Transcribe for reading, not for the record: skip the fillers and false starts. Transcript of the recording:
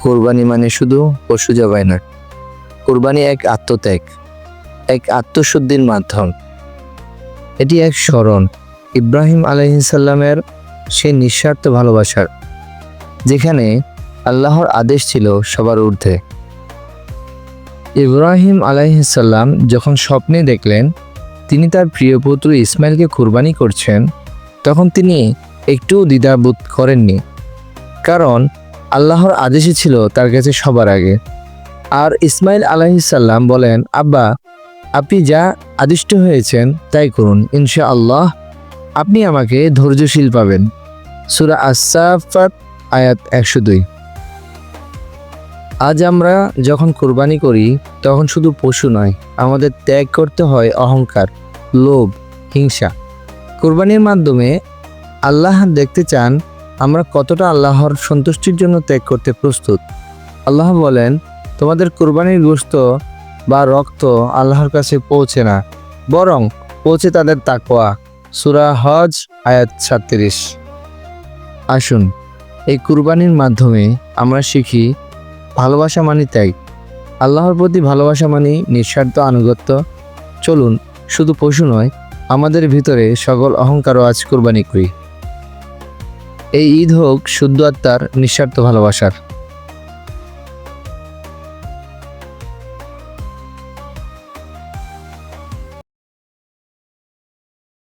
কোরবানি মানে শুধু পশু জবাই না, কোরবানি এক আত্মত্যাগ, এক আত্মশুদ্ধির মাধ্যম। এটি এক স্মরণ ইব্রাহিম আলাইহিসসালামের সেই নিঃস্বার্থ ভালোবাসার, যেখানে আল্লাহর আদেশ ছিল সবার ঊর্ধ্বে। ইব্রাহিম আলাইহিসসালাম যখন স্বপ্নে দেখলেন তিনি তার প্রিয় পুত্র ইসমাইলকে কুরবানি করছেন, তখন তিনি একটুও দ্বিধাবোধ করেননি, কারণ আল্লাহর আদেশই ছিল তার কাছে সবার আগে। আর ইসমাইল আলাইহিসসালাম বলেন, আব্বা, আপনি যা আদিষ্ট হয়েছেন তাই করুন, ইনশাআল্লাহ আপনি আমাকে ধৈর্যশীল পাবেন। সূরা আস-সাফফাত আয়াত 102। আজ আমরা যখন কুরবানি করি তখন শুধু পশু নয়, আমাদের ত্যাগ করতে হয় অহংকার, লোভ, হিংসা। কুরবানির মাধ্যমে আল্লাহ দেখতে চান আমরা কতটা আল্লাহর সন্তুষ্টির জন্য ত্যাগ করতে প্রস্তুত। আল্লাহ বলেন, তোমাদের কুরবানির গোশত বা রক্ত আল্লাহর কাছে পৌঁছে না, বরং পৌঁছে তাদের তাকওয়া। সূরা হজ আয়াত 37। আসুন এই কুরবানির মাধ্যমে আমরা শিখি ভালোবাসা মানে ত্যাগ, আল্লাহর প্রতি ভালোবাসা মানে নিঃস্বার্থ আনুগত্য। চলুন শুধু পশু নয়, আমাদের ভিতরে সকল অহংকারও আজ কুরবানি করি। এই ঈদ হোক শুদ্ধ আত্মার নিঃস্বার্থ ভালোবাসার।